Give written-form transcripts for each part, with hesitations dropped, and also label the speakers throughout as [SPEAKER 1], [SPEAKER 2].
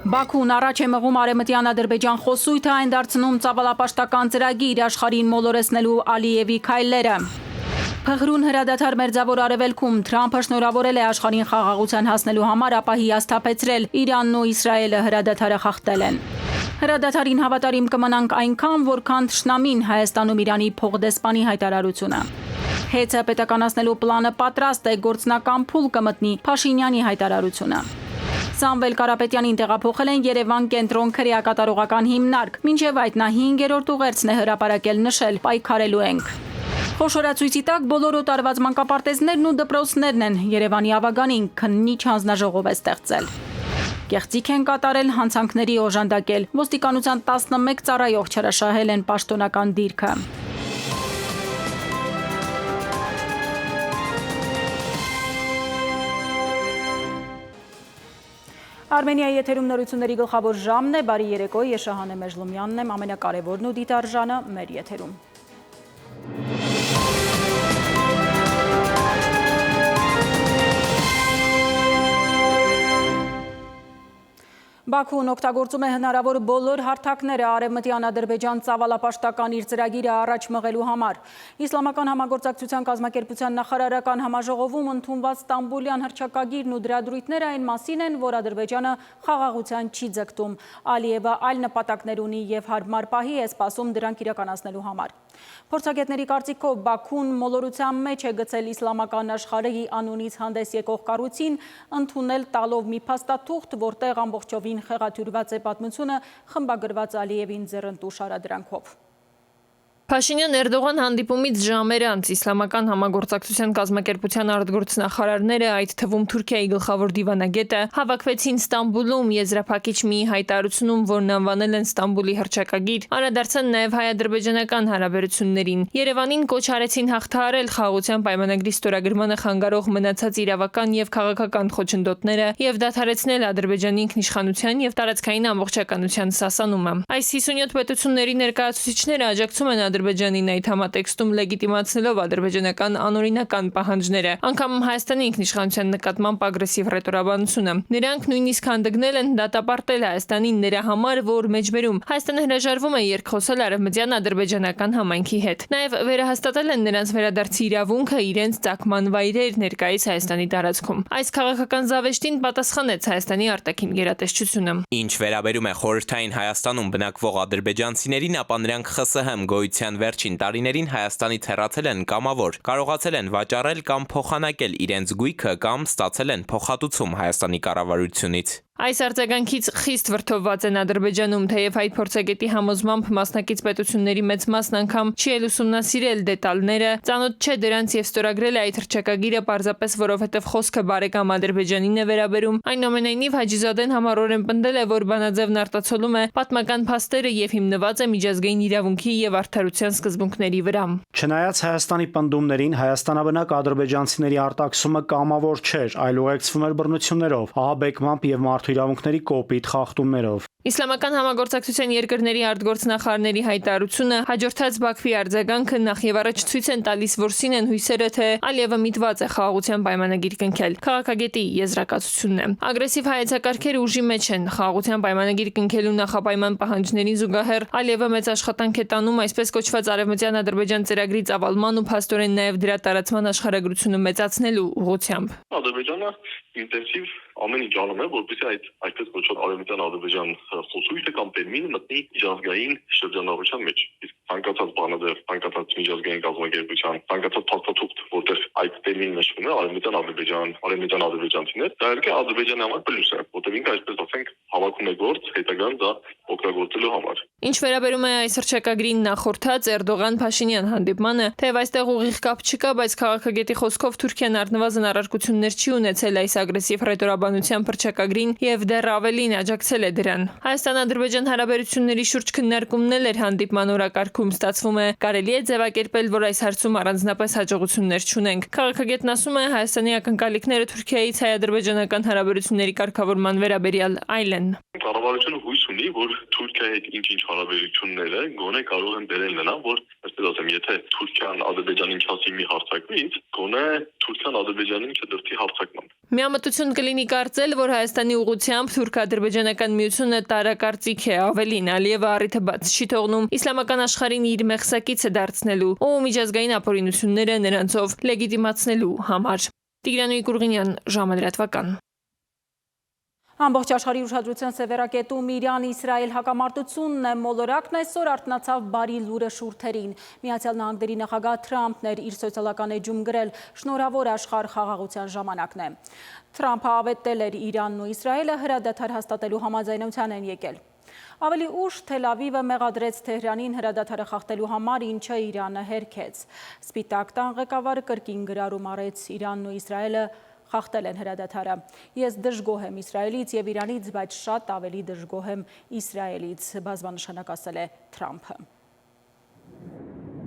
[SPEAKER 1] Բաքուն առաջ է մղում Արևմտյան Ադրբեջան խոսույթը, այն դարձնում ծավալապաշտական ծրագիր աշխարհին մոլորեցնելու Ալիևի քայլերը։ Փխրուն հրադադար Մերձավոր Արևելքում Թրամփը շնորհավորել է աշխարհին խաղաղության հասնելու համար, ապա հիասթափեցրել Իրանն ու Իսրայելը հրադադարը խախտել են։ Հրադադարին հավատարիմ կմնանք այնքան, որքան թշնամին Հայաստանում Իրանի փոխդեսպանի հայտարարությունը։ Հեծը պետականացնելու պլանը պատրաստ է, գործնական փուլ կմտնի Փաշինյանի հայտարարությունը։ Սամվել Կարապետյանին տեղափոխել են Երևան կենտրոն քրեակատարողական հիմնարկ, մինչև այդ նա 5-րդ ուղերձն է հրապարակել նշել պայքարելու ենք։ Խոշորացույցի տակ բոլոր օտարված մանկապարտեզներն ու դպրոցներն են, Երևանի ավագանին քննիչ հանձնաժողով է ստեղծել։ Կեղծիք են կատարել, հանցանքների օժանդակել, ոստիկանության 11 ծառայող չարաշահել են պաշտոնական դիրքը։ Արմենիայի եթերում նորությունների գլխավոր ժամն է, բարի երեկո, ես Շահանե Մեժլումյանն եմ, ամենակարևորն ու դիտարժանը մեր եթերում։ Բաքուն օգտագործում է հնարավոր բոլոր հարթակները Արևմտյան Ադրբեջան ծավալապաշտական իր ծրագիրը առաջ մղելու համար։ Իսլամական համագործակցության կազմակերպության նախարարական համաժողովում ընդունված Ստամբուլյան հռչակագիրն ու դրա դրույթները այն մասին են, որ Ադրբեջանը խաղաղության չի ձգտում։ Ալիևը այլ նպատակներ ունի և հարմար պահի է սպասում դրանք իրականացնելու համար։ Փորձագետների կարծիքով Բաքուն մոլորության մեջ է գցել իսլամական աշխարհի անունից հանդես եկող կառույցին, ընդունել տալով մի փաստաթուղթ, որտեղ ամբողջովին խեղաթյուրված է պատմությունը խմբագրված Ալիևին ձեռնտու շարադրանքով։ Փաշինյան-Էրդողան հանդիպումից ժամեր անց Իսլամական համագործակցության կազմակերպության արտգործնախարարները, այդ թվում Թուրքիայի գլխավոր դիվանագետը, հավաքվեցին Ստամբուլում եզրափակիչ մի հայտարարությունում, որն անվանել են Ստամբուլի հռչակագիր, անդրադարձան նաև հայ-ադրբեջանական հարաբերություններին։ Երևանին կոչ արեցին հաղթահարել խաղաղության պայմանագրի ստորագրմանը խանգարող մնացած իրավական և քաղաքական խոչընդոտները և դադարեցնել Ադրբեջանի ինքնիշխանության և տարածքային ամբողջականության սասանումը։ Այս 57 պետությունների ներկայացուցիչները աջակցում են Ադրբեջանին այդ համատեքստում լեգիտիմացնելով ադրբեջանական անօրինական պահանջները, անգամ Հայաստանի ինքնիշխանության նկատմամբ ագրեսիվ ռետորաբանությունը։ Նրանք նույնիսկ հանդգնել են դատապարտել Հայաստանին նրա համար, որ մեջբերում Հայաստանը հրաժարվում է երկխոսել արևմտյան ադրբեջանական համայնքի հետ։ Նաև վերահաստատել են նրանց վերադարձի իրավունքը իրենց ծագման վայրեր ներկայիս Հայաստանի տարածքում։ Այս քաղաքական զավեշտին պատասխանեց Հայաստանի արտաքին գերատեսչությունը։
[SPEAKER 2] Ինչ վերաբերում է խորհրդային Հայաստանում բնակվող ադրբեջանցիներին, ապա նրանք ԽՍՀՄ գոյության վերջին տարիներին Հայաստանից հեռացել են կամավոր, կարողացել են վաճառել կամ փոխանակել իրենց գույքը կամ ստացել են փոխհատուցում Հայաստանի կառավարությունից։
[SPEAKER 1] Այս արձագանքից խիստ վրդովված են Ադրբեջանում, թեև այդ փորձագետի համոզմամբ մասնակից պետությունների մեծ մասն անգամ չի էլ ուսումնասիրել դետալները, ծանոթ չէ դրանց և ստորագրել է այդ հռչակագիրը պարզապես որովհետև խոսքը բարեկամ Ադրբեջանին է վերաբերում։ Այնուամենայնիվ Հաջիզադեն համառորեն պնդել է, որ բանաձևն արտացոլում է պատմական փաստերը և հիմնված է միջազգային իրավունքի և արդարության սկզբունքների վրա։
[SPEAKER 3] Չնայած Հայաստանի պնդումներին, հայաստանաբնակ ադրբեջանցիների արտաքսումը կամավոր չէր, այլ ուղեկցվում էր բռնություններով, ահաբեկմամբ և իրավունքների կոպիտ խախտումներով։
[SPEAKER 1] Իսլամական համագործակցության երկրների արտգործնախարարների հայտարարությունը հաջորդած Բաքվի արձագանքը նախ եւ առաջ ցույց են տալիս, որ սին են հույսերը, թե Ալիևը միտված է խաղաղության պայմանագիր կնքել։ Քաղաքագետի եզրակացությունն է։ Ագրեսիվ հայեցակարգերը ուժի մեջ են։ Խաղաղության պայմանագիր կնքելու նախապայման պահանջներին զուգահեռ Ալիևը մեծ աշխատանք է տանում այսպես կոչված Արևմտյան Ադրբեջան ծրագրի ծավալման ու փաստորեն նաև դրա տարածման աշխարհագրությունը մեծացնելու ուղղությամբ։
[SPEAKER 4] Ադրբեջանը ինտենսիվ ամեն ինչ անում է, որպեսզի այդպես կոչված Արևմտյան Ադրբեջան խոսույթը կամ տերմինը մտնի միջազգային շրջանառության մեջ։ Իսկ ցանկացած բանաձև, ցանկացած միջազգային կազմակերպության, ցանկացած փաստաթուղթ, որտեղ այդ տերմինը նշվում է Արևմտյան Ադրբեջան, արևմտյան ադրբեջանցիներ, դա իհարկե Ադրբեջանի համար պլյուս է, որտեղ ինքը այսպես ասենք հավաքում է գործ հետագան դա օգտագործելու համար։
[SPEAKER 1] Ինչ վերաբերում է այս հռչակագրին նախորդած Էրդողան-Փաշինյան հանդիպմանը, թեև այստեղ ուղիղ կապ չկա, բայց քաղաքագետի խոսքով Թուրքիան առնվազն առարկություններ չի ունեցել այս ագրեսիվ ռետորաբանության հռչակագրին և դեռ ավելին աջակցել է դրան։ Հայաստան-Ադրբեջան հարաբերությունների շուրջ քննարկումն էր հանդիպման օրակարգում, ստացվում է կարելի է ձևակերպել, որ այս հարցում առանձնապես հաջողություններ չունենք։ Քաղաքագետն ասում է, Հայաստանի ակնկալիքները Թուրքիայից հայ-ադրբեջանական հարաբերությունների կարգավորման վերաբերյալ այլ են։
[SPEAKER 4] Կառավարությունը հույս ունի, որ Թուրքիայի հետ ինչ-ինչ հարաբերությունները գոնե կարող են բերել նրան, որ այսպես ասեմ, եթե Թուրքիան Ադրբեջանին չասի մի հարձակվից, գոնե Թուրքիան Ադրբեջանին չդրդի հարձակման։
[SPEAKER 5] Միամտություն կլինի կարծել, որ Հայաստանի ուղղությամբ թուրք-ադրբեջանական միությունը տարակարծիք է, ավելին Ալիևը առիթը բաց չի թողնում իսլամական աշխարհին իր մեղսակիցը դարձնելու ու միջազգային ապօրինությունները նրանցով լեգիտիմացնելու համար։ Տիգրանուհի Կուրգինյան, ժամը լրատվական։
[SPEAKER 1] Ամբողջ աշխարհի ուշադրության սևեռակետում Իրան-Իսրայել հակամարտությունն է, մոլորակն այսօր արթնացավ բարի լուրը շուրթերին։ Միացյալ Նահանգների նախագահ Թրամփն էր իր սոցիալական էջում գրել շնորհավոր աշխարհ խաղաղության ժամանակն է։ Թրամփը ավետել էր Իրանն ու Իսրայելը հրադադար հաստատելու համաձայնության են եկել։ Ավելի ուշ Թել Ավիվը մեղադրեց Թեհրանին հրադադարը խախտելու համար, ինչը Իրանը հերքեց։ Սպիտակ տան ղեկավարը կրկին գրառում արեց Իրանն ու Իսրայելը խախտել են հրադադարը։ Ես դժգոհ եմ Իսրայելից եւ Իրանից, բայց շատ ավելի դժգոհ եմ Իսրայելից, բազմանշանակ ասել է Թրամփը։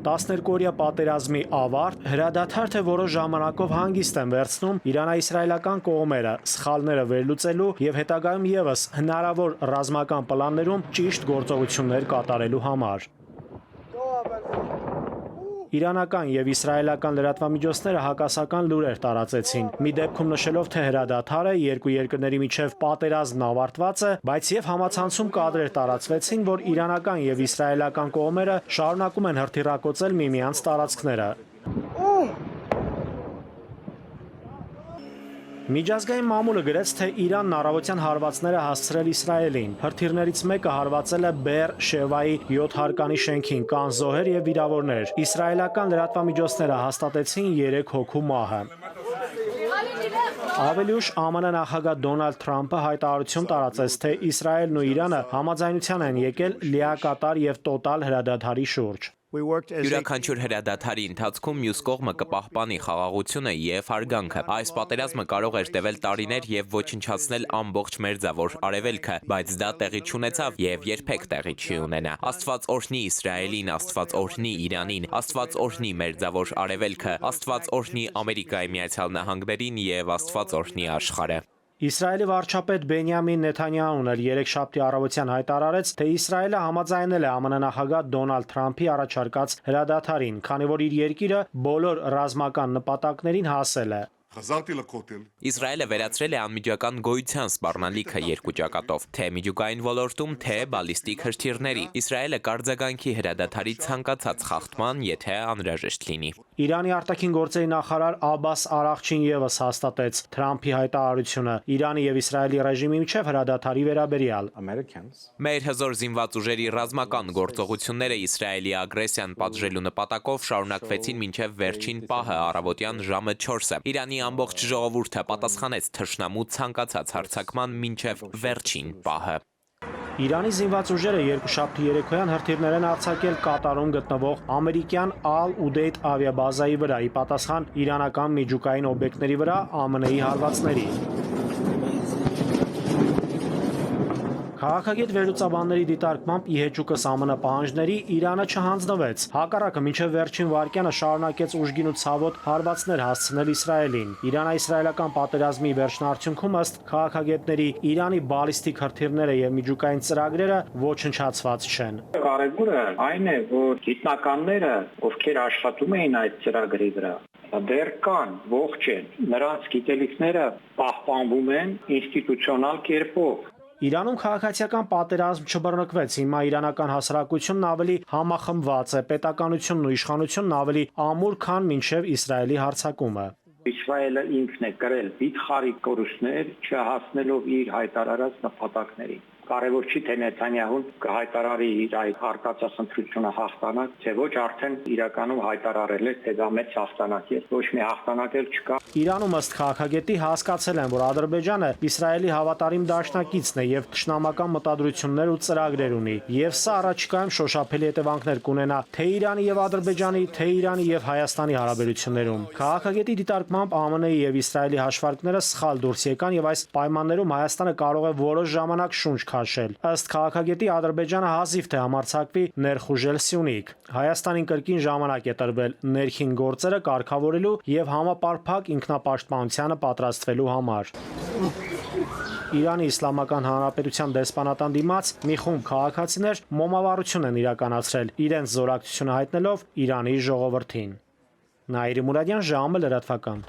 [SPEAKER 3] 12-օրյա պատերազմի ավարտ հրադադար թե որոշ ժամանակով հանգիստ են վերցնում իրանա-իսրայելական կողմերը սխալները վերլուծելու եւ հետագայում եւս հնարավոր ռազմական պլաններում ճիշտ գործողություններ կատարելու համար։ Իրանական եւ իսրայելական լրատվամիջոցները հակասական լուրեր տարածեցին։ Մի դեպքում նշելով, թե հրադադարը երկու երկրների միջև պատերազմն ավարտված է, բայց եւ համացանցում կադրեր տարածվեցին, որ իրանական եւ իսրայելական կողմերը շարունակում են հրթիռակոծել միմյանց տարածքները։ Միջազգային մամուլը գրեց, թե Իրանն առավոտյան հարվածները հասցրել Իսրայելին։ Հրթիռներից մեկը հարվածել է Բեր Շևայի 7 հարկանի շենքին, կան զոհեր եւ վիրավորներ։ Իսրայելական լրատվամիջոցները հաստատեցին 3 հոգու մահը։ Ավելի ուշ ԱՄՆ նախագահ Դոնալդ Թրամփը հայտարարություն տարածեց, թե Իսրայելն ու Իրանը համաձայնության են եկել լիակատար եւ տոտալ հրադադարի շուրջ։
[SPEAKER 2] Յուրաքանչյուր հրադադարի ընթացքում մյուս կողմը կպահպանի խաղաղությունը եւ հարգանքը։ Այս պատերազմը կարող էր տևել տարիներ եւ ոչնչացնել ամբողջ մերձավոր արևելքը, բայց դա տեղի չունեցավ եւ երբեք տեղի չի ունենա։ Աստված օրհնի Իսրայելին, Աստված օրհնի Իրանին, Աստված օրհնի մերձավոր արևելքը, Աստված օրհնի Ամերիկայի Միացյալ Նահանգներին եւ Աստված օրհնի աշխարհը։
[SPEAKER 3] Իսրայելի վարչապետ Բենյամին Նեթանյահուն էլ երեքշաբթի առավոտյան հայտարարեց, թե Իսրայելը համաձայնել է ԱՄՆ նախագահ Դոնալդ Թրամփի առաջարկած հրադադարին, քանի որ իր երկիրը բոլոր ռազմական նպատակներին հասել է։
[SPEAKER 2] Իսրայելը վերացրել է անմիջական գոյության սպառնալիքը երկու ճակատով, թե միջուկային ոլորտում, թե բալիստիկ հրթիռների։ Իսրայելը կարձագանքի հրադադարի ցանկացած խախտման, եթե անհրաժեշտ լինի։
[SPEAKER 3] Իրանի արտաքին գործերի նախարար Աբբաս Արաղչին եւս հաստատեց Թրամփի հայտարարությունը Իրանի եւ Իսրայելի ռեժիմի միջև հրադադարի վերաբերյալ։
[SPEAKER 2] Մեր հզոր զինված ուժերի ռազմական գործողությունները Իսրայելի ագրեսիան պատժելու նպատակով շարունակվեցին մինչև վերջին պահը առավոտյան ժամը 4-ը։ Իրանի ամբողջ ժողովուրդը պատասխանեց թշնամու ցանկացած հարձակման մինչև վերջին պահը։
[SPEAKER 3] Իրանի զինված ուժերը երկուշաբթի երեկոյան հրթիռներ են արձակել Կատարում գտնվող ամերիկյան Ալ-Ուդեյդ ավիաբազայի վրա՝ ի պատասխան իրանական միջուկային օբյեկտների վրա ԱՄՆ-ի հարվածների։ Քաղաքագետ վերլուծաբանների դիտարկմամբ ի հեճուկս ԱՄՆ պահանջների Իրանը չհանձնվեց։ Հակառակը մինչև վերջին վայրկյանը շարունակեց ուժգին ու ցավոտ հարվածներ հասցնել Իսրայելին։ Իրանա-իսրայելական պատերազմի վերջնարդյունքում ըստ քաղաքագետների Իրանի բալիստիկ հրթիռները եւ միջուկային ծրագրերը ոչնչացված չեն։
[SPEAKER 6] Կարևորը այն է, որ գիտնականները, ովքեր աշխատում էին այդ ծրագրի վրա, դեռ կան, ողջ են, նրանց գիտելիքները պահպանվում են ինստիտուցիոնալ կերպով։
[SPEAKER 3] Իրանում քաղաքացիական պատերազմ չբռնկվեց, հիմա իրանական հասարակությունն ավելի համախմբված է, պետականությունն ու իշխանությունն ավելի ամուր, քան մինչև Իսրայելի հարձակումը։
[SPEAKER 6] Իսրայելը ինքն է կրել վիթխարի կորուստներ, չհասնելով իր հայտարարած նպատակներին։ Կարևոր չի, թե Նեթանյահուն կհայտարարի իր այդ արկածախնդրությունը հաղթանակ, թե ոչ արդեն իրականում հայտարարել է, թե դա մեծ հաղթանակ է, ոչ մի հաղթանակ էլ չկա։
[SPEAKER 3] Իրանում ըստ քաղաքագետի հասկացել են, որ Ադրբեջանը Իսրայելի հավատարիմ դաշնակիցն է եւ թշնամական մտադրություններ ու ծրագրեր ունի, եւ սա առաջիկայում շոշափելի հետևանքներ կունենա թե Իրանի եւ Ադրբեջանի, թե Իրանի եւ Հայաստանի հարաբերություններում։ Քաղաքագետի դիտարկմամբ ԱՄՆ-ի եւ Իսրայելի հաշվարկները սխալ դուրս եկան եւ այս պայմաններում Հայաստանը կարող է որոշ ժամանակ շունչ քաշել։ Ըստ քաղաքագետի Ադրբեջանը հազիվ թե համարձակվի ներխուժել Սյունիք։ Հայաստանին կրկին ժամանակ է տրվել ներքին գործերը կարգավորելու եւ համապարփակ ինքնապաշտպանությանը պատրաստվելու համար։ Իրանի Իսլամական Հանրապետության դեսպանատան դիմաց մի խումբ քաղաքացիներ մոմավառություն են իրականացրել, իրենց զորակցությունը հայտնելով Իրանի ժողովրդին։ Նաիրի Մուրադյան, ժամը լրատվական։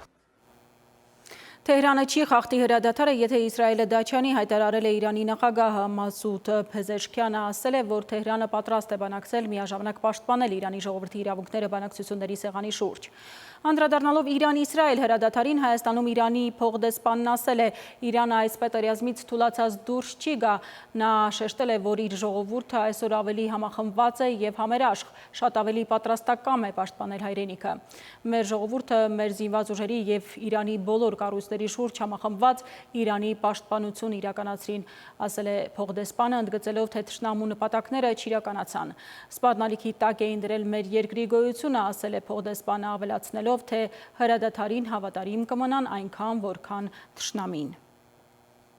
[SPEAKER 1] Թեհրանը չի խախտի հրադադարը, եթե Իսրայելը Դաչյանի հայտարարել է Իրանի նախագահը Մասուդ Փեզեշքյանը ասել է, որ Թեհրանը պատրաստ է բանակցել միաժամանակ պաշտպանել Իրանի ժողովրդի իրավունքները բանակցությունների սեղանի շուրջ։ Անդրադառնալով Իրան-Իսրայել հրադադարին, Հայաստանում Իրանի փոխդեսպանն ասել է, Իրանը այս պետարյազմից թուլացած դուրս չի գա։ Նա շեշտել է, որ իր ժողովուրդը այսօր ավելի համախմբված է եւ համերաշխ, շատ ավելի պատրաստակամ է պաշտպանել հայրենիքը։ Մեր ժողովուրդը մեր զինված ուժերի եւ Իրանի բոլոր կառույցների շուրջ համախմբված Իրանի պաշտպանություն իրականացրին, ասել է փոխդեսպանը, ընդգծելով, թե թշնամու նպատակները չիրականացան։ Սպառնալիքի տակ էին դրել մեր երկրի գոյությունը, ասել է փոխդեսպանը, ավելացնելով, թե հրադադարին հավատարիմ կմնան այնքան, որքան թշնամին։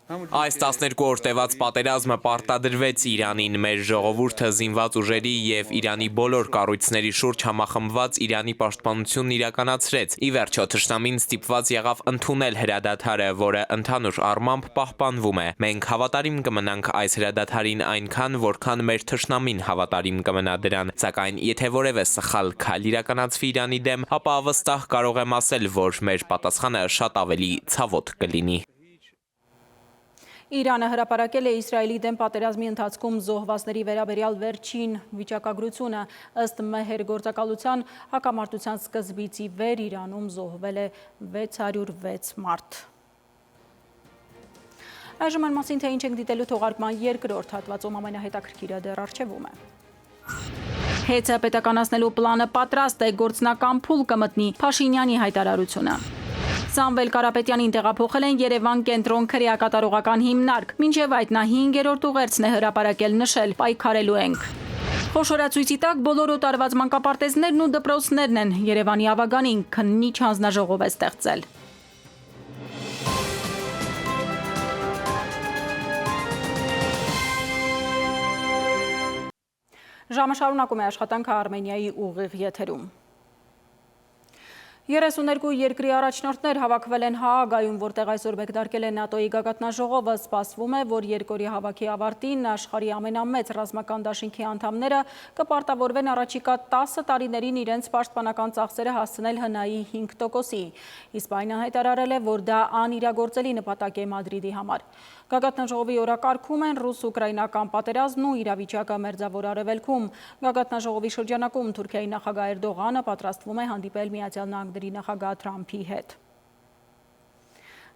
[SPEAKER 2] Այս 12 օր տևած պատերազմը պարտադրվեց Իրանին, մեր ժողովուրդը զինված ուժերի եւ Իրանի բոլոր կառույցների շուրջ համախմբված Իրանի պաշտպանությունն իրականացրեց։ Ի վերջո թշնամին ստիպված եղավ ընդունել հրադադարը, որը ընդհանուր առմամբ պահպանվում է։ Մենք հավատարիմ կմնանք այս հրադադարին այնքան, որքան մեր թշնամին հավատարիմ կմնա դրան, սակայն եթե որևէ սխալ քայլ իրականացվի Իրանի դեմ, ապա վստահ կարող եմ ասել, որ մեր պատասխանը շատ ավելի ցավոտ կլինի։
[SPEAKER 1] Իրանը հրապարակել է Իսրայելի դեմ պատերազմի ընթացքում զոհվածների վերաբերյալ վերջին վիճակագրությունը, ըստ մեհեր գործակալության հակամարտության սկզբից ի վեր Իրանում զոհվել է 606 մարդ։ Այժմ այն մասին, թե ինչ ենք դիտելու թողարկման երկրորդ հատվածում, ամենահետաքրքիրը դեռ առջևում է։ Հեծը պետականացնելու պլանը պատրաստ է, գործնական փուլ կմտնի, Փաշինյանի հայտարարությունը։ Սամվել Կարապետյանին տեղափոխել են Երևան կենտրոն քրեակատարողական հիմնարկ, մինչև այդ նա 5-րդ ուղերձն է հրապարակել նշել, պայքարելու ենք։ Խոշորացույցի տակ բոլոր օտարված մանկապարտեզներն ու դպրոցներն են, Երևանի ավագանին քննիչ հանձնաժողով է ստեղծել։ Ժամը շարունակում է աշխատանքը Արմենիայի ուղիղ եթերում։ 32 երկրի առաջնորդներ հավաքվել են Հաագայում, որտեղ այսօր մեկնարկել է ՆԱՏՕ-ի գագաթնաժողովը, սպասվում է, որ երկօրյա հավաքի ավարտին աշխարհի ամենամեծ ռազմական դաշինքի անդամները կպարտավորվեն առաջիկա 10 տարիներին իրենց պաշտպանական ծախսերը հասցնել ՀՆԱ-ի 5%-ի։ Իսպանիան հայտարարել է, որ դա անիրագործելի նպատակ է Մադրիդի համար։ Գագաթնաժողովի օրակարգում են ռուս-ուկրաինական պատերազմն ու իրավիճակը Մերձավոր Արևելքում։ Գագաթնաժողովի շրջանակում Թուրքիայի նախագահ Էրդողանը պատրաստվում է հանդիպել Միացյալ Նահանգների նախագահ Թրամփի հետ։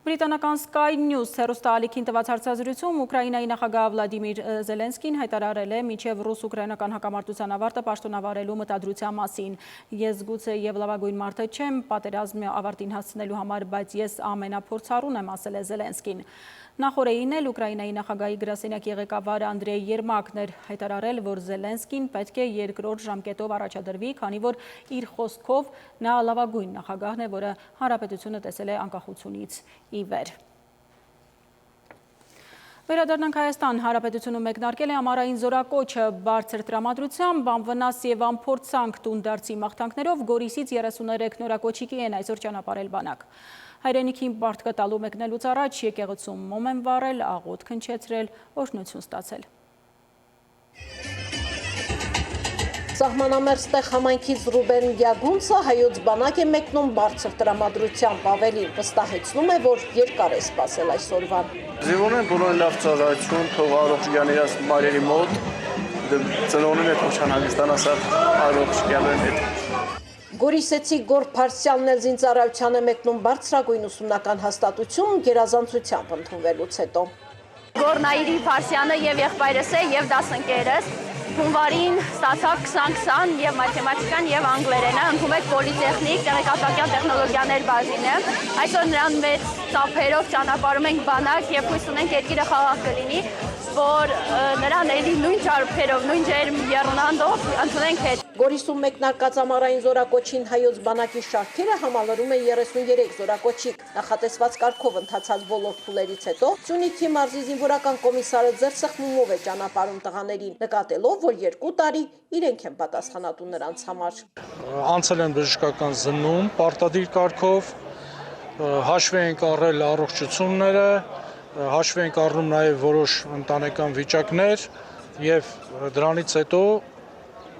[SPEAKER 1] Բրիտանական Sky News հեռուստաալիքին տված հարցազրույցում Ուկրաինայի նախագահ Վլադիմիր Զելենսկին հայտարարել է մինչև ռուս-ուկրաինական հակամարտության ավարտը պաշտոնավարելու մտադրության մասին։ Ես գուցե եւ լավագույն մարդը չեմ պատերազմի ավարտին հասցնելու համար, բայց ես ամենափորձառուն եմ, ասել է Զելենսկին։ Նախորդին էլ Ուկրաինայի նախագահի գրասենյակի ղեկավար Անդրեյ Երմակն էր հայտարարել, որ Զելենսկին պետք է երկրորդ ժամկետով առաջադրվի, քանի որ իր խոսքով նա լավագույն նախագահն է, որը հանրապետությունը տեսել է անկախությունից ի վեր։ Վերադառնանք Հայաստան, Հանրապետությունում մեկնարկել է ամառային զորակոչը բարձր տրամադրությամբ, անվնաս եւ անփորձանք տունդարձի մաղթանքներով Գորիսից 33 նորակոչիկի են այսօր ճանապարհել բանակ։ Հայրենիքին պարտքը տալու մեկնելուց առաջ եկեղեցում մոմ են վառել, աղոթք հնչեցրել, օրհնություն ստացել։
[SPEAKER 7] Սահմանամերձ տեղ համայնքից Ռուբեն Գյագունցը հայոց բանակ է մեկնում բարձր տրամադրությամբ, ավելին վստահեցնում է, որ երկար է սպասել այսօրվան։
[SPEAKER 8] Զինվորներն բոլորին լավ ծառայություն, թող առողջան իրաց մայրերի մոտ, ծնողներն հետ հոշանագստան ասավ առողջանն հետ։
[SPEAKER 7] Գորիսեցի Գոր Փարսյանն էլ զինծառայության է մեկնում բարձրագույն ուսումնական հաստատություն գերազանցությամբ ընդունվելուց հետո։
[SPEAKER 9] Գորնայիրի Փարսյանը եւ եղբայրս է եւ դասընկերս հունվարին ստացավ 20-20 եւ մաթեմատիկան եւ անգլերենը, ընդունվեց պոլիտեխնիկ, տեղեկատվական տեխնոլոգիաներ բաժինը։ Այսօր նրան մեծ ծափերով ճանապարհում ենք բանակ եւ հույս ունենք երկիրը խաղաղ կլինի, որ նրան էլի նույն ճարպերով, նույն ջերմ եռնանդով ընդունենք հետ։
[SPEAKER 7] Գորիսում մեկնարկած ամառային զորակոչին հայոց բանակի շարքերը համալրում է 33 զորակոչիկ։ Նախատեսված կարգով ընթացած բոլոր փուլերից հետո Սյունիքի մարզի զինվորական կոմիսարը ձեռսխմումով է ճանապարհում տղաներին, նկատելով, որ 2 տարի իրենք են պատասխանատու նրանց համար։
[SPEAKER 8] Անցել են բժշկական զննում, պարտադիր կարգով, հաշվի ենք առել առողջությունները,
[SPEAKER 10] հաշվի ենք առնում նաև որոշ ընտանեկան վիճակներ եւ դրանից հետո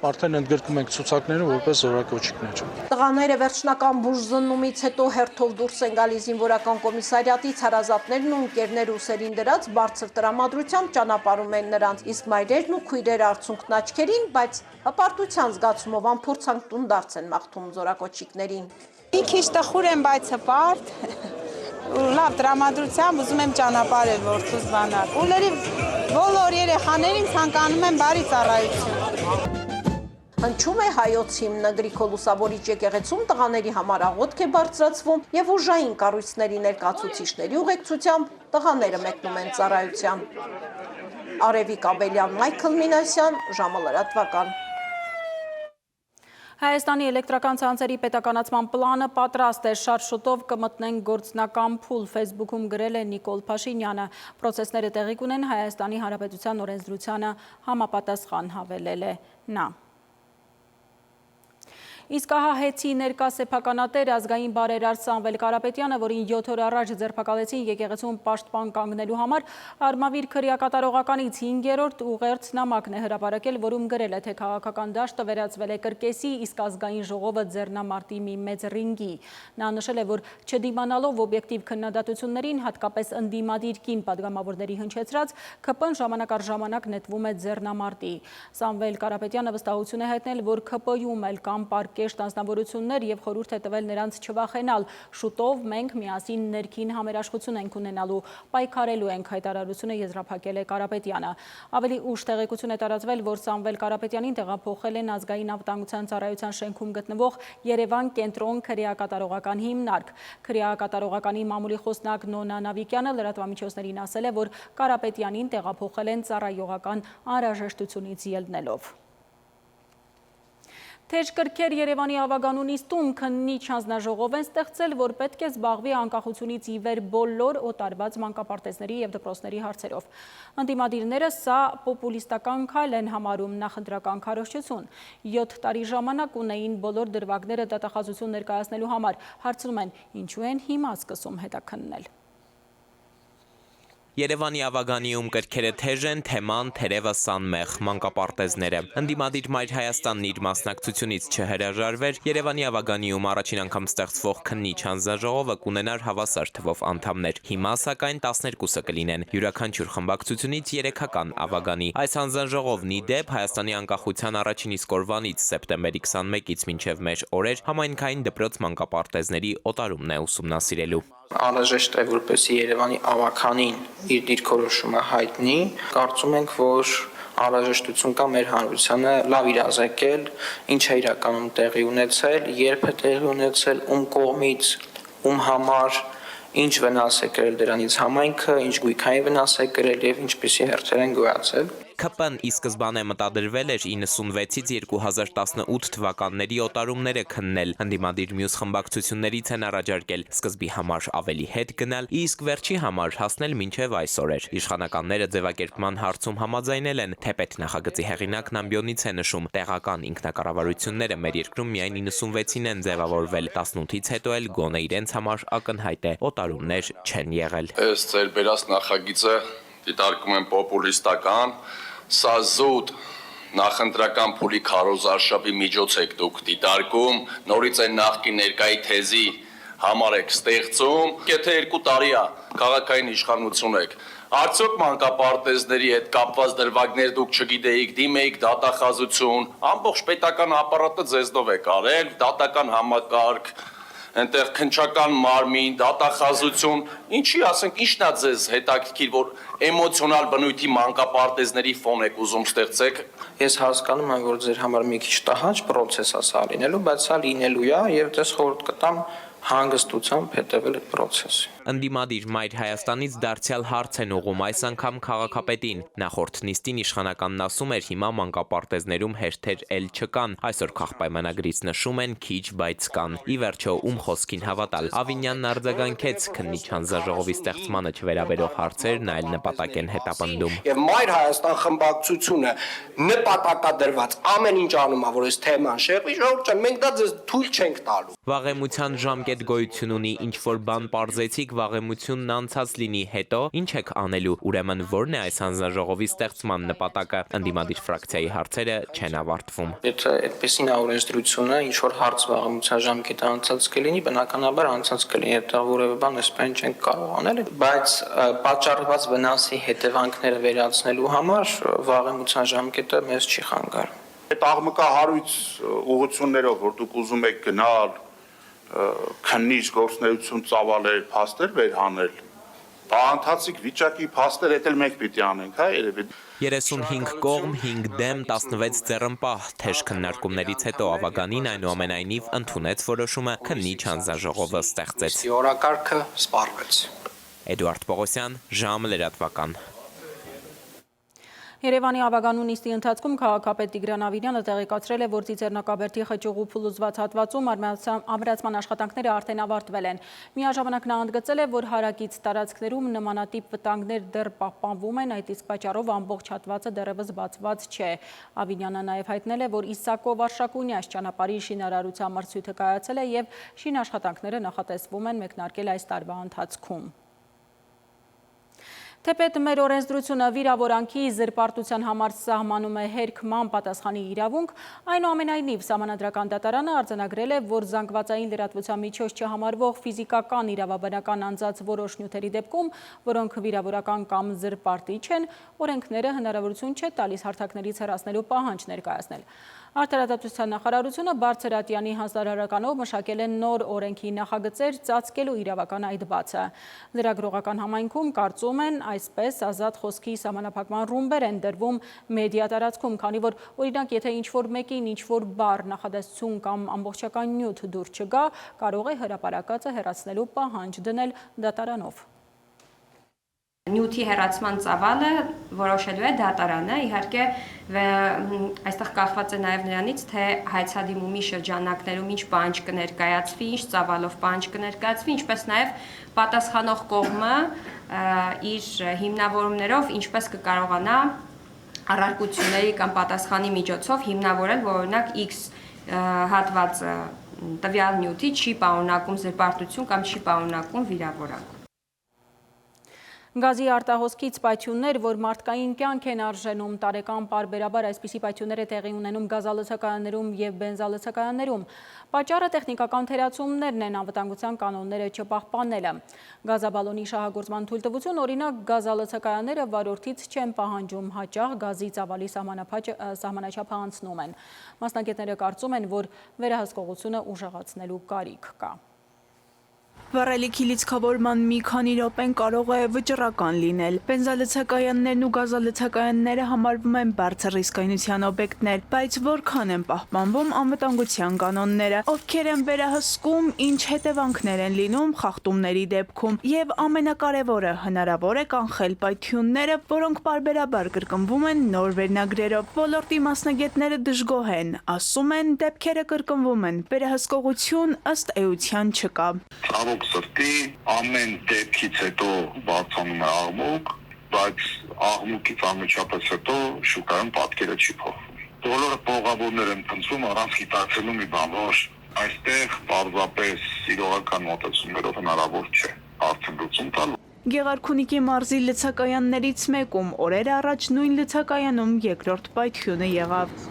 [SPEAKER 10] արդեն ընդգրկում ենք ցուցակները որպես զորակոչիկներ։
[SPEAKER 7] Տղաները վերջնական բուժզննումից հետո հերթով դուրս են գալիս զինվորական կոմիսարիատից, հարազատներն ու ընկերները ուսերին դրած բարձր տրամադրությամբ ճանապարհում են նրանց, իսկ մայրերն ու քույրերը արցունքն աչքերին, բայց հպարտության զգացումով անփորձանք տուն դարձ են մաղթում զորակոչիկներին։
[SPEAKER 11] Մի քիչ տխուր եմ, բայց հպարտ։ Լավ տրամադրությամբ ուզում եմ ճանապարհել որդուս բանալ։ Ուլերի բոլոր երեխաներին ցանկանում եմ բարի ծառայություն։
[SPEAKER 7] Հնչում է հայոց հիմնը, Գրիգոր Լուսավորիչ եկեղեցում տղաների համար աղոթք է բարձրացվում եւ ուժային կառույցների ներկայացուցիչների ուղեկցությամբ տղաները մեկնում են ծառայության։ Արևիկ Աբելյան, Մայքլ Մինասյան, ժամը լրատվական։
[SPEAKER 1] Հայաստանի էլեկտրական ցանցերի պետականացման պլանը պատրաստ է, շատ շուտով կմտնեն գործնական փուլ, Facebook-ում գրել է Նիկոլ Փաշինյանը։ Պրոցեսները տեղի կունեն Հայաստանի Հանրապետության օրենսդրությանը համապատասխան, հավելել է նա։ Իսկ ահա հեցի ներկա սեփականատեր ազգային բարերար Սամվել Կարապետյանը, որին 7 օր առաջ ձերբակալեցին եկեղեցում պաշտպան կանգնելու համար, Արմավիր քրեակատարողականից 5-րդ ուղերձ նամակն է հրապարակել, որում գրել է, թե քաղաքական դաշտը վերածվել է կրկեսի, իսկ ազգային ժողովը ձեռնամարտի մի մեծ ռինգի։ Նա նշել է, որ չդիմանալով օբյեկտիվ քննադատություններին, հատկապես ընդդիմադիր կին պատգամավորների հնչեցրած, ԿՊ-ն ժամանակ առ ժամանակ նետվում է ձեռնամարտի։ Սամվել Կարապետյանը վստահություն է հայտնել, որ ԿՊ-ում էլ կամ կեշտ անձնավորություններ եւ խորհուրդ է տվել նրանց չվախենալ։ Շուտով մենք միասին ներքին համերաշխություն ենք ունենալու, պայքարելու ենք, հայտարարությունը եզրափակել է Կարապետյանը։ Ավելի ուշ տեղեկություն է տարածվել, որ Սամվել Կարապետյանին տեղափոխել են ազգային անվտանգության ծառայության շենքում գտնվող Երևան կենտրոն քրեակատարողական հիմնարկ։ Քրեակատարողականի մամուլի խոսնակ Նոնա Նավիկյանը լրատվամիջոցներին ասել է, որ Կարապետյանին տեղափոխել են ծառայողական անհրաժեշտությունից ելնելով։ Թեժ կրքեր Երևանի ավագանու նիստում քննիչ հանձնաժողով են ստեղծել, որ պետք է զբաղվի անկախությունից ի վեր բոլոր օտարված մանկապարտեզների եւ դպրոցների հարցերով։ Ընդդիմադիրները սա պոպուլիստական քայլ են համարում, նախընտրական քարոզչություն։ 7 տարի ժամանակ ունեին բոլոր դրվագները դատախազություն ներկայացնելու համար։ Հարցնում են, ինչու են հիմա սկսում հետաքննել։
[SPEAKER 2] Երևանի ավագանիում կրքերը թեժ են, թեման թերևս անմեղ, մանկապարտեզները։ Ընդդիմադիր Մայր Հայաստանն իր մասնակցությունից չհրաժարվեր, Երևանի ավագանիում առաջին անգամ ստեղծվող քննիչ հանձնաժողովը կունենար հավասար թվով անդամներ։ Հիմա սակայն 12-ը կլինեն, յուրաքանչյուր խմբակցությունից 3-ական ավագանի։ Այս հանձնաժողովն ի դեպ Հայաստանի անկախության առաջին իսկ օրվանից սեպտեմբերի 21-ից մինչև մեր օրեր համայնքային դպրոց մանկապարտեզների օտարումն է ուսումնասիրելու։
[SPEAKER 12] Անհրաժեշտ է, որպեսզի Երևանի ավագանին իր դիրքորոշումը հայտնի, կարծում ենք, որ անհրաժեշտություն կա մեր հանրությանը լավ իրազեկել, ինչ է իրականում տեղի ունեցել, երբ է տեղի ունեցել, ում կողմից, ում համար, ինչ վնաս է կրել դրանից համայնքը, ինչ գույքային վնաս է կրել եւ ինչպիսի հերթեր են գոյացել։
[SPEAKER 2] ԿՊ-ն ի սկզբանե մտադրվել էր 96-ից 2018 թվականների օտարումները քննել, ընդդիմադիր մյուս խմբակցություններից են առաջարկել սկզբի համար ավելի հետ գնալ, իսկ վերջի համար հասնել մինչև այսօր էր։ Իշխանականները ձևակերպման հարցում համաձայնել են, թե պետնախագծի հեղինակն ամբիոնից է նշում, տեղական ինքնակառավարությունները մեր երկրում միայն 96-ին են ձևավորվել, 18-ից հետո էլ գոնե իրենց համար ակնհայտ է, օտարումներ չեն եղել։
[SPEAKER 13] Ըստ ձեր բերած նախագիծը դիտարկում են պոպուլիստական, սա զուտ նախընտրական փուլի քարոզարշավի միջոց եք դուք դիտարկում, նորից այն նախկին ներկայի թեզի համար եք ստեղծում, եթե 2 տարի է քաղաքային իշխանություն եք, արդյոք մանկապարտեզների հետ կապված դրվագներ դուք չգիտեիք, դիմեիք դատախազություն, ամբողջ պետական ապարատը ձեզնով եք արել, դատական համակարգ, այնտեղ քնչական մարմին, դատախազություն, ինչի ասենք, ինչն է ձեզ հետաքրքիր, որ էմոցիոնալ բնույթի մանկապարտեզների ֆոն եք ուզում ստեղծեք։
[SPEAKER 12] Ես հասկանում եմ, որ ձեր համար մի քիչ տհաճ պրոցես է սա լինելու, բայց սա լինելու է եւ դες խորհուրդ կտամ հանգստությամբ հետևել այդ պրոցեսին։
[SPEAKER 2] Ընդդիմադիր Մայր Հայաստանից դարձյալ հարց են ուղում այս անգամ քաղաքապետին։ Նախորդ նիստին իշխանականն ասում էր հիմա մանկապարտեզներում հերթեր էլ չկան, այսօր քաղպայմանագրից նշում են քիչ, բայց կան։ Ի վերջո ում խոսքին հավատալ։ Ավինյանն արձագանքեց քննիչ հանձնաժողովի ստեղծմանը չվերաբերող հարցերն այլ նպատակ են հետապնդում։
[SPEAKER 14] Եվ Մայր Հայաստան խմբակցությունը նպատակադրված ամեն ինչ անում է, որ այս թեման շեղվի, ժողովուրդ ջան, մենք դա ձեզ թույլ չենք տալու։
[SPEAKER 2] Վաղեմության ժամկետ մասնագետ գոյություն ունի, ինչ որ բան պարզեցիք, վաղեմությունն անցած լինի, հետո ինչ եք անելու, ուրեմն որն է այս հանձնաժողովի ստեղծման նպատակը, ընդդիմադիր ֆրակցիայի հարցերը չեն ավարտվում։
[SPEAKER 12] Եթե այդպեսին օրենսդրությունը ինչ որ հարց վաղեմության ժամկետը անցած կլինի, բնականաբար անցած կլինի, դա որևէ բան էսպես չենք կարող անել, բայց պատճառված վնասի հետևանքները վերացնելու համար վաղեմության ժամկետը մեզ չի խանգարում։
[SPEAKER 15] Այդ աղմկահարույց ուղղություններով, որ դուք ուզում եք գնալ, քննիչ գործունեություն ծավալել, փաստեր վերհանել, բանթացիկ վիճակի փաստեր էլ մենք պիտի անենք, հա, երևի
[SPEAKER 2] 35 կողմ, 5 դեմ, 16 ձեռնպահ, թեժ քննարկումներից հետո Ավագանին այնուամենայնիվ ընդունեց որոշումը, քննիչ հանձնաժողովը ստեղծեց։
[SPEAKER 14] Օրակարգը սպառվեց։
[SPEAKER 2] Էդուարդ Պողոսյան, ժամ լրատվական։
[SPEAKER 1] Երևանի Ավագանու նիստի ընթացքում քաղաքապետ Տիգրան Ավինյանը տեղեկացրել է, որ Ծիծեռնակաբերդի խճուղու փլուզված հատվածում ամրացման աշխատանքները արդեն ավարտվել են։ Միաժամանակ նա ընդգծել է, որ հարակից տարածքներում նմանատիպ վտանգներ դեռ պահպանվում են, այդ իսկ պատճառով ամբողջ հատվածը դեռևս բացված չէ։ Ավինյանը նաև հայտնել է, որ Իսակով-Արշակունյաց ճանապարհի շինարարության մրցույթը կայացել է եւ շինաշխատանքները նախատեսվում են մեկնարկել այս տարվա ընթացքում։ Թեպետ մեր օրենսդրությունը վիրավորանքի զրպարտության համար սահմանում է հերքման պատասխանի իրավունք, այնուամենայնիվ Սահմանադրական դատարանը արձանագրել է, որ զանգվածային լրատվության միջոց չհամարվող ֆիզիկական իրավաբանական անձած որոշ նյութերի դեպքում, որոնք վիրավորական կամ զրպարտիչ են, օրենքները հնարավորություն չէ տալիս հարթակներից հեռացնելու պահանջ ներկայացնել։ Արդարադատության նախարարությունը Բարձր Ատյանի հանձնարարականով մշակել է նոր օրենքի նախագծեր ծածկելու իրավական այդ բացը։ Լրագրողական համայնքում կարծում են, այսպես ազատ խոսքի սահմանափակման ռումբեր են դրվում մեդիա տարածքում, քանի որ օրինակ եթե ինչ-որ մեկին ինչ-որ բառ, նախադասություն կամ ամբողջական նյութ դուր չգա, կարող է հրապարակածը հեռացնելու պահանջ դնել դատարանով։
[SPEAKER 16] Նյութի հեռացման ծավալը որոշելու է դատարանը, իհարկե այստեղ կախված է նաև նրանից, թե հայցադիմումի շրջանակներում ինչ պահանջ կներկայացվի, ինչ ծավալով պահանջ կներկայացվի, ինչպես նաև պատասխանող կողմը իր հիմնավորումներով ինչպես կկարողանա առարկությունների կամ պատասխանի միջոցով հիմնավորել, որ օրինակ X հատվածը տվյալ նյութի չի պարունակում զրպարտություն կամ չի պարունակում վիրավորանք։
[SPEAKER 1] Գազի արտահոսքից պայթյուններ, որ մարդկային կյանք են արժենում, տարեկան պարբերաբար այսպիսի պայթյուններ է տեղի ունենում գազալցակայաններում եւ բենզալցակայաններում։ Պատճառը տեխնիկական թերացումներն են, անվտանգության կանոնները չպահպանելը։ Գազաբալոնի շահագործման թույլտվություն, օրինակ գազալցակայանները վարորդից չեն պահանջում, հաճախ գազի ծավալի սահմանաչափը անցնում են։ Մասնագետները կարծում են, որ վերահսկողությունը ուժեղացնելու կարիք կա։
[SPEAKER 17] Վառելիքի լիցքավորման մի քանի րոպեն կարող է վճռական լինել։ Բենզալցակայաններն ու գազալցակայանները համարվում են բարձր ռիսկայնության օբյեկտներ, բայց որքան են պահպանվում անվտանգության կանոնները, ովքեր են վերահսկում, ինչ հետևանքներ են լինում խախտումների դեպքում, եւ ամենակարևորը հնարավոր է կանխել պայթյունները, որոնք պարբերաբար կրկնվում են նոր վերնագրերով։ Ոլորտի մասնագետները դժգոհ են, ասում են դեպքերը կրկնվում են, վերահսկողություն ըստ էության չկա։
[SPEAKER 4] Սրտի ամեն դեպքից հետո բարձրանում է աղմուկ, բայց աղմուկից անմիջապես հետո շուկայում պատկերը չի փոխվում։ Բոլորը պողավորներ են փնտրում առանց գիտակցելու մի բան, որ այստեղ պարզապես իրողական մոտեցումներով հնարավոր չէ արդյունքում տալ։
[SPEAKER 17] Գեղարքունիքի մարզի լցակայաններից մեկում օրեր առաջ նույն լցակայանում երկրորդ պայթյունը եղավ։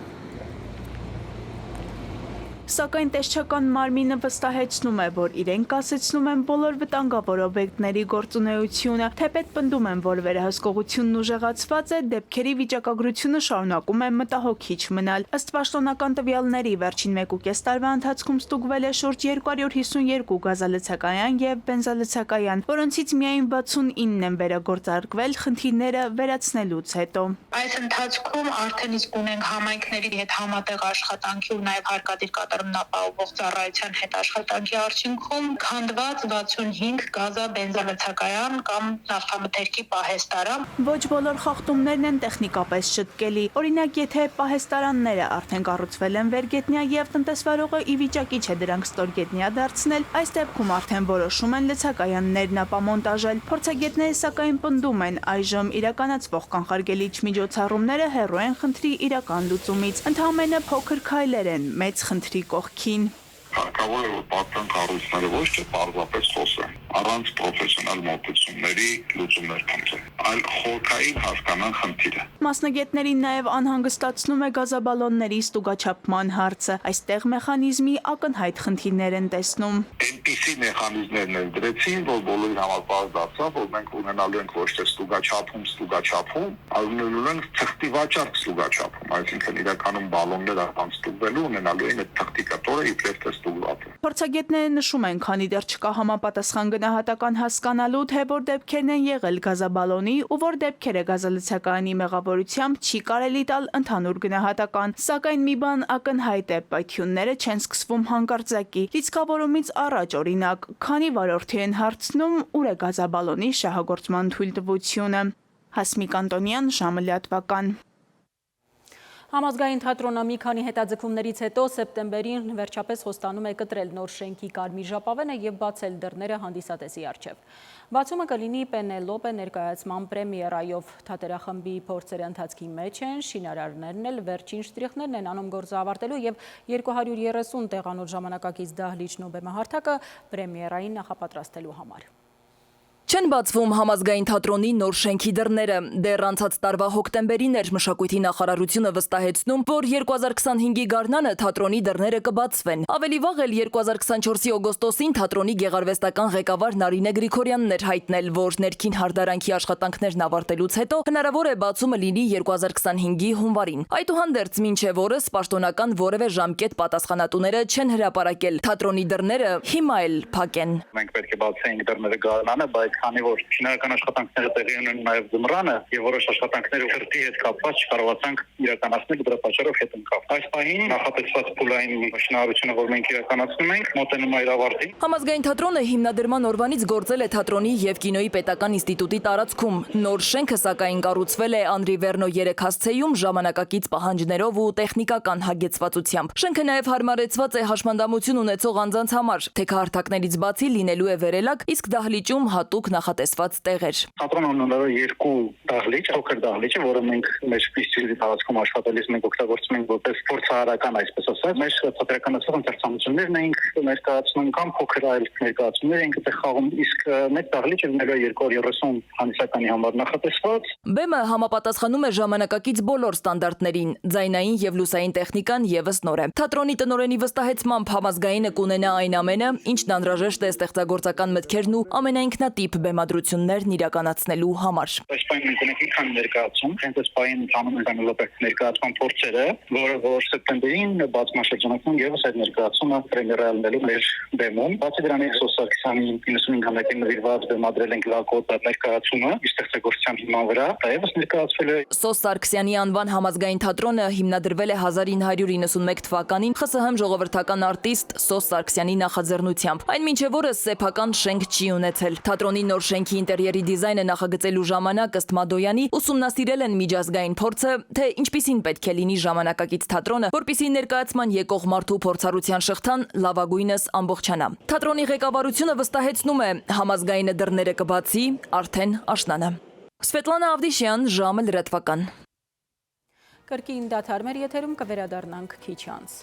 [SPEAKER 17] Սակայն տեսչական մարմինը վստահեցնում է, որ իրենք կասեցնում են բոլոր վտանգավոր օբյեկտների գործունեությունը, թեպետ պնդում են, որ վերահսկողությունն ուժեղացված է, դեպքերի վիճակագրությունը շարունակում է մտահոգիչ մնալ։ Ըստ պաշտոնական տվյալների վերջին 1.5 տարվա ընթացքում ստուգվել է շուրջ 252 գազալցակայան եւ բենզալցակայան, որոնցից միայն 69-ն են վերագործարկվել խնդիրները վերացնելուց հետո։
[SPEAKER 18] Այս ընթացքում արդեն իսկ ունենք համայնքների հետ համատեղ աշխատանքի ու նաեւ հարկադիր ապահովող ծառայության հետ աշխատանքի արդյունքում քանդված 65 գազա բենզալցակայան կամ նավթամթերքի պահեստարան։
[SPEAKER 17] Ոչ բոլոր խախտումներն են տեխնիկապես շտկելի։ Օրինակ, եթե պահեստարանները արդեն կառուցվել են վերգետնյա եւ տնտեսվարողը ի վիճակի չէ դրանք ստորգետնյա դարձնել, այս դեպքում արդեն որոշում են լցակայաններն ապամոնտաժել։ Փորձագետները սակայն պնդում են, այժմ իրականացվող կանխարգելիչ միջոցառումները հեռու են խնդրի իրական լուծումից։ Ընդհանրապես փոքր քայլեր են մեծ խնդրի կողքին։
[SPEAKER 4] Հարկավոր է որ պատկան կառույցները ոչ թե պարզապես խոսեն, առանց պրոֆեսիոնալ մոտեցումների լուծումներ փնտրեն, այլ խորքային հասկանան խնդիրը։
[SPEAKER 17] Մասնագետներին նաև անհանգստացնում է գազաբալոնների ստուգաչափման հարցը։ Այստեղ մեխանիզմի ակնհայտ խնդիրներ են տեսնում։
[SPEAKER 4] Այնպիսի մեխանիզմներն են դրեցին, որ բոլորին համար պարզ դարձավ, որ մենք ունենալու ենք ոչ թե ստուգաչափում, այլ ունենալու ենք թղթի վաճառք ստուգաչափում, այսինքն իրականում բալոնները առանց ստուգվելու ունենալու են այդ թղթի կտորը իբրև թե ստուգված է։
[SPEAKER 17] Փորձագետները նշում են, քանի դեռ չկա համապատասխան գնահատական հասկանալու, թե որ դեպքերն են եղել գազաբալոնի ու որ դեպքերը գազալցակայանի մեղավորությամբ չի կարելի տալ ընդհանուր գնահատական, սակայն մի բան ակնհայտ է, պայթյունները չեն սկսվում հանկարծակի։ Լիցքավորումից առաջ, օրինակ, քանի վարորդի են հարցնում, ուր է գազաբալոնի շահագործման թույլտվությունը։ Հասմիկ Անտոնյան, ժամը լատվական։
[SPEAKER 1] Համազգային թատրոնը մի քանի հետաձգումներից հետո սեպտեմբերին վերջապես խոստանում է կտրել նոր շենքի կարմիր ժապավենը եւ բացել դռները հանդիսատեսի առջև։ Բացումը կլինի Պենելոպե ներկայացման պրեմիերայով։ Թատերախմբի փորձերը ընթացքի մեջ են, շինարարներն էլ վերջին շտրիխներն են անում գործը ավարտելու եւ 230 տեղանոց ժամանակակից դահլիճն ու բեմահարթակը պրեմիերային նախապատրաստելու համար։
[SPEAKER 19] Չեն բացվում համազգային թատրոնի նոր շենքի դռները։ Դեռ անցած տարվա հոկտեմբերին էր մշակույթի նախարարությունը վստահեցնում, որ 2025-ի գարնանը թատրոնի դռները կբացվեն։ Ավելի վաղ էլ 2024-ի օգոստոսին թատրոնի գեղարվեստական ղեկավար Նարինե Գրիգորյանն էր հայտնել, որ ներքին հարդարանքի աշխատանքներն ավարտելուց հետո հնարավոր է բացումը լինի 2025-ի հունվարին։ Այդուհանդերձ մինչև օրս պաշտոնական որևէ ժամկետ պատասխանատուները չեն հրապարակել։ Թատրոնի դռները հիմա էլ փակ են։
[SPEAKER 6] Մենք պետք է բացեինք դռները գարնանը, բայց քանի որ շինարարական աշխատանքները տեղի ունեն նաև ձմռանը եւ որոշ աշխատանքները քրտի հետ կապված չկարողացանք իրականացնել, դրա պատճառով հետ ընկավ։ Այս պահին նախատեսված փուլային շինարարությունը, որ մենք իրականացնում ենք, մոտենում է իր ավարտին։
[SPEAKER 19] Համազգային թատրոնը հիմնադրման օրվանից գործել է թատրոնի եւ կինոյի պետական ինստիտուտի տարածքում։ Նոր շենքը սակայն կառուցվել է Անդրի Վերնո 3 հասցեում ժամանակակից պահանջներով ու տեխնիկական հագեցվածությամբ։ Շենքը նաև հարմարեցված է հաշմանդամություն ունեցող անձանց համար։ Թեքահարթակներից բացի լինելու է վերելակ, իսկ դահլիճում հատուկ նախատեսված տեղեր։
[SPEAKER 6] Թատրոնը ունենալու է 2 դահլիճ, փոքր դահլիճը, որը մենք մեր ինստիտուտի տարածքում աշխատելիս մենք օգտագործում ենք որպես փորձարարական, այսպես ասած։ Մեր թատերականացող ընթերցանություններն ենք ներկայացնում կամ փոքր այլ ներկայացումներ ենք այդտեղ խաղում, իսկ մեծ դահլիճը ունենալու է 230 հանդիսականի համար նախատեսված։
[SPEAKER 19] Բեմը համապատասխանում է ժամանակակից բոլոր ստանդարտներին, ձայնային եւ լուսային տեխնիկան եւս նոր է։ Թատրոնի տնօրենի վստահեցմամբ համազգայինը կունենա այն ամենը, ինչն անհրաժեշտ է ստեղծագործական մտքերն ու ամենաինքնատիպ բեմադրություններն իրականացնելու համար։
[SPEAKER 6] Այս պահին մենք ունենք մի քանի ներկայացում, հենց այս պահին ընթանում են Պենելոպե ներկայացման փորձերը, որ սեպտեմբերին բացման շրջանակում եւս այդ ներկայացումը պրեմիերայալնելու մեր բեմում։ Բացի դրանից Սոս Սարգսյանի 95-ամյակին նվիրված բեմադրել ենք Լակոտ ներկայացումը ստեղծագործության հիման վրա, դա եւս ներկայացվել է։
[SPEAKER 19] Սոս Սարգսյանի անվան համազգային թատրոնը հիմնադրվել է 1991 թվականին ԽՍՀՄ ժողովրդական արտիստ Սոս Սարգսյանի նախաձեռնությամբ։ Այն մինչև օրս սեփական շենք չի ունեցել։ Թատրոնի նոր շենքի ինտերիերի դիզայնը նախագծելու ժամանակ ըստ Մադոյանի ուսումնասիրել են միջազգային փորձը, թե ինչպիսին պետք է լինի ժամանակակից թատրոնը, որպիսի ներկայացման եկող մարդու փորձառության շղթան լավագույնս ամբողջանա։ Թատրոնի ղեկավարությունը վստահեցնում է, համազգայինը դռները կբացի արդեն աշնանը։ Սվետլանա Ավդիշյան, ժամը լրատվական։
[SPEAKER 1] Կրկին դադար մեր եթերում կվերադառնանք քիչ անց։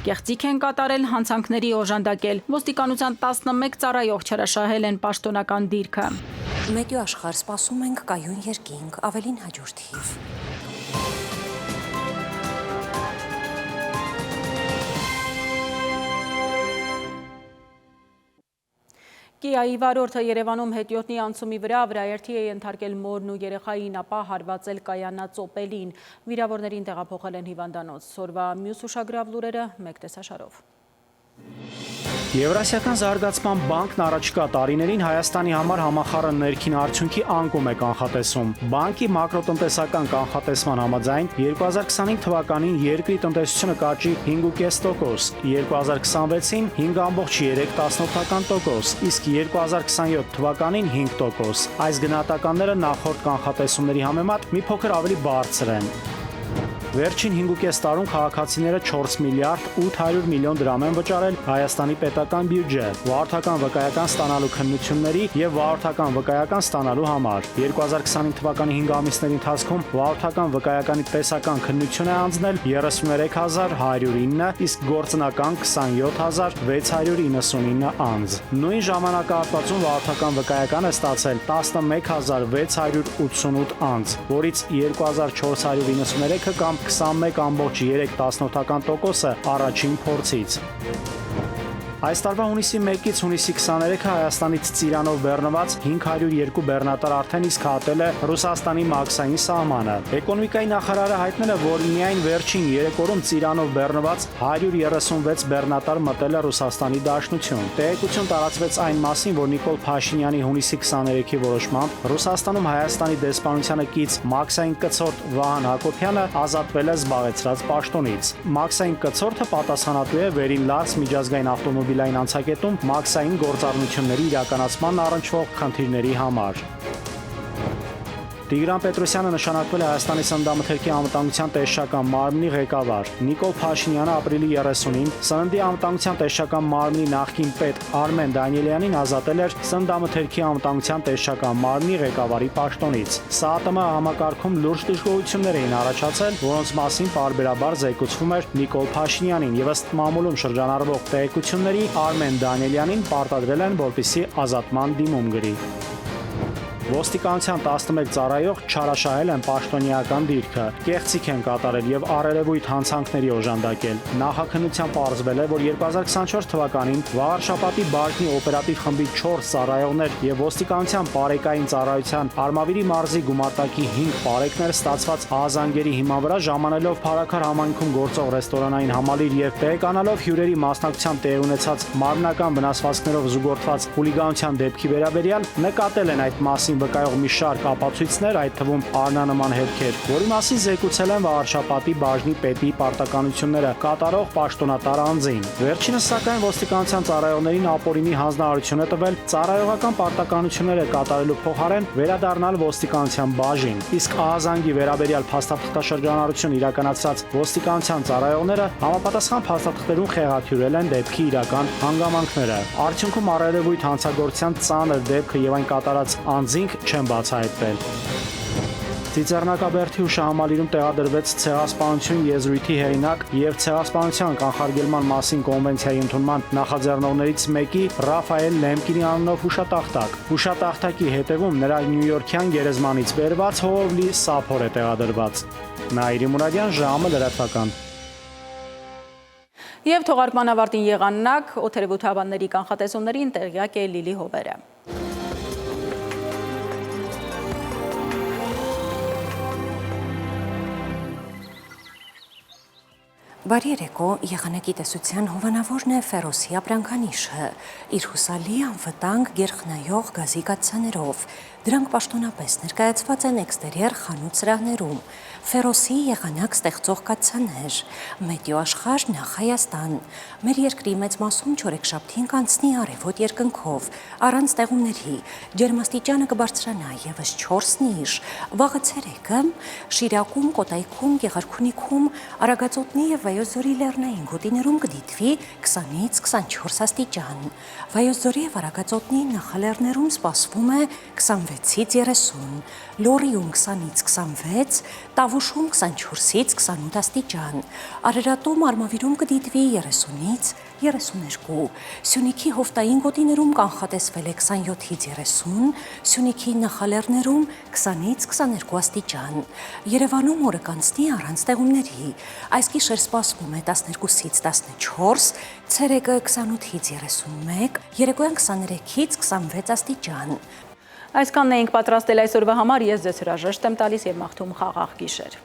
[SPEAKER 1] Կեղծիք են կատարել, հանցանքների օժանդակել։ Ոստիկանության 11 ծառայող չարաշահել են պաշտոնական դիրքը։
[SPEAKER 20] Մեդիա աշխարհ սպասում ենք կայուն երկինք, ավելին հաջորդ հիվ։
[SPEAKER 1] Կիայի վարորդը Երևանում հետիոտնի անցումի վրա վրաերթի է ենթարկել մորն ու երեխային, ապա հարվածել կայանած օպելին։ Վիրավորներին տեղափոխել են հիվանդանոց։ Սորվա մյուս ուշագրավ լուրերը մեկ տեսաշարով։
[SPEAKER 3] Եվրասիական զարգացման բանկն առաջիկա տարիներին Հայաստանի համար համախառն ներքին արդյունքի անկում է կանխատեսում։ Բանկի մակրոտնտեսական կանխատեսման համաձայն 2025 թվականին երկրի տնտեսությունը կաճի 5.5%, 2026-ին 5.3%, իսկ 2027 թվականին 5%։ Այս գնահատականները նախորդ կանխատեսումների համեմատ մի փոքր ավելի բարձր են։ Վերջին 5.5 տարում քաղաքացիները 4 միլիարդ 800 միլիոն դրամ են վճարել Հայաստանի պետական բյուջե վարորդական վկայական ստանալու քննությունների եւ վարորդական վկայական ստանալու համար։ 2025 թվականի 5 ամիսների ընթացքում վարորդական վկայականի տեսական քննություն է անցնել 33109, իսկ գործնական 27699 անձ։ Նույն ժամանակահատվածում վարորդական վկայական է ստացել 11688 անձ, որից 2493-ը կամ 21.3% առաջին փորձից։ Այս տարվա հունիսի 1-ից հունիսի 23-ը Հայաստանից Ծիրանով բեռնված 502 բեռնատար արդեն իսկ հատել է Ռուսաստանի մաքսային սահմանը։ Էկոնոմիկայի նախարարը հայտնել է, որ միայն վերջին 3 օրում Ծիրանով բեռնված 136 բեռնատար մտել է Ռուսաստանի Դաշնություն։ Տեղեկություն տարածվեց այն մասին, որ Նիկոլ Փաշինյանի հունիսի 23-ի որոշմամբ Ռուսաստանում Հայաստանի դեսպանությանը կից մաքսային կցորդ Վահան Հակոբյանը ազատվել է զբաղեցրած պաշտոնից։ Մաքսային կցորդը պատասխանատու է Վերին Լարս միջազգային ավտոմոբիլային անցակետում մաքսային գործառնությունների իրականացման առնչվող խնդիրների համար։ Տիգրան Պետրոսյանը նշանակվել է Հայաստանի սննդամթերքի անվտանգության տեսչական մարմնի ղեկավար։ Նիկոլ Փաշինյանը ապրիլի 30-ին սննդի անվտանգության տեսչական մարմնի նախկին պետ Արմեն Դանիելյանին ազատել էր սննդամթերքի անվտանգության տեսչական մարմնի ղեկավարի պաշտոնից։ ՍԱՏՄ համակարգում լուրջ դժգոհություններ էին առաջացել, որոնց մասին պարբերաբար զեկուցվում էր Նիկոլ Փաշինյանին եւ ըստ մամուլում շրջանառվող տեղեկությունների Արմեն Դանիելյանին պարտադրել են, որպեսզի ազատման դիմում գրի։ Ոստիկանության 11 ծառայող չարաշահել են պաշտոնեական դիրքը, կեղծիք են կատարել եւ առերևույթ հանցանքների օժանդակել։ Նախաքննությամբ պարզվել է, որ 2024 թվականին Վաղարշապատի բաժնի օպերատիվ խմբի 4 ծառայողներ եւ ոստիկանության բարեկային ծառայության Արմավիրի մարզի գումարտակի 5 բարեկներ ստացված ահազանգերի հիման վրա ժամանելով Փարաքար համայնքում գործող ռեստորանային համալիր եւ տեղեկանալով հյուրերի մասնակցությամբ տեղի ունեցած մարմնական վնասվածքներով զուգորդված խուլիգանության դեպքի վերաբերյալ նկատել են այդ մասին վկայող մի շարք ապացույցներ, այդ թվում առնանման հետքեր, որի մասին զեկուցել են Վաղարշապատի բաժնի պետի պարտականությունները կատարող պաշտոնատար անձին։ Վերջինս սակայն ոստիկանության ծառայողներին ապօրինի հանձնարարություն է տվել ծառայողական պարտականությունները կատարելու փոխարեն վերադառնալ ոստիկանության բաժին, իսկ ահազանգի վերաբերյալ փաստաթղթաշրջանառություն իրականացրած ոստիկանության ծառայողները համապատասխան փաստաթղթերում խեղաթյուրել են դեպքի իրական հանգամանքները։ Արդյունքում առերևույթ հանցագործության ծանր դեպքը եւ այն կատարած անձինք չեն բացահայտվել։ Ծիծեռնակաբերդի հուշահամալիրում տեղադրվեց ցեղասպանություն եզրույթի հեղինակ եւ ցեղասպանության կանխարգելման մասին կոնվենցիայի ընդունման նախաձեռնողներից մեկի Ռաֆայել Լեմկինի անունով հուշատախտակ։ Հուշատախտակի հետևում նրա նյույորքյան գերեզմանից բերված հողով լի սափոր է տեղադրված։ Նաիրի Մուրադյան, ժամը լրատվական։
[SPEAKER 1] Եվ թողարկման ավարտին եղանակ օթերևութաբանների կանխատեսումներին տեղյակ է Լիլի Հովերը։
[SPEAKER 20] Բարի երեկո, եղանակի տեսության հովանավորն է Ֆերոսի ապրանքանիշը, իր հուսալի անվտանգ գերխնայող գազի կաթսաներով։ Դրանք պաշտոնապես ներկայացված են էքստերիեր խանութ սրահներում, Ֆերոսի եղանակ ստեղծող կաթսաներ, Մետեո աշխարհ նախ Հայաստան։ Մեր երկրի մեծ մասում չորեքշաբթին կանցնի արևոտ երկնքով, առանց ստեղումների, ջերմաստիճանը կբարձրանա ևս 4 նիշ, վաղը ցերեկը Շիրակում, Կոտայքում, Գեղարքունիքում, Արագածոտնի եւ Վայոց-Ձորի լեռնային գոտիներում կդիտվի 20-ից 24 աստիճան։ Վայոց-Ձորի եւ Արագածոտնի նախալեռներում սպասվում է 26-ից 30, Լոռիում 20-ից 26, Տավուշում 24-ից 28 աստիճան, Արարատում Արմավիրում կդիտվի 30-ից 32, Սյունիքի հովտային գոտիներում կանխատեսվել է 27-ից 30, Սյունիքի նախալեռներում 20-ից 22 աստիճան, Երևանում օրը կանցնի առանց ստեղումների, այս գիշեր սպասվում է 12-ից 14, ցերեկը 28-ից 31, երեկոյան 23-ից 26 աստիճան։
[SPEAKER 1] Այսքանն էինք պատրաստել այսօրվա համար, ես ձեզ հրաժեշտ եմ տալիս եւ մաղթում խաղաղ գիշեր։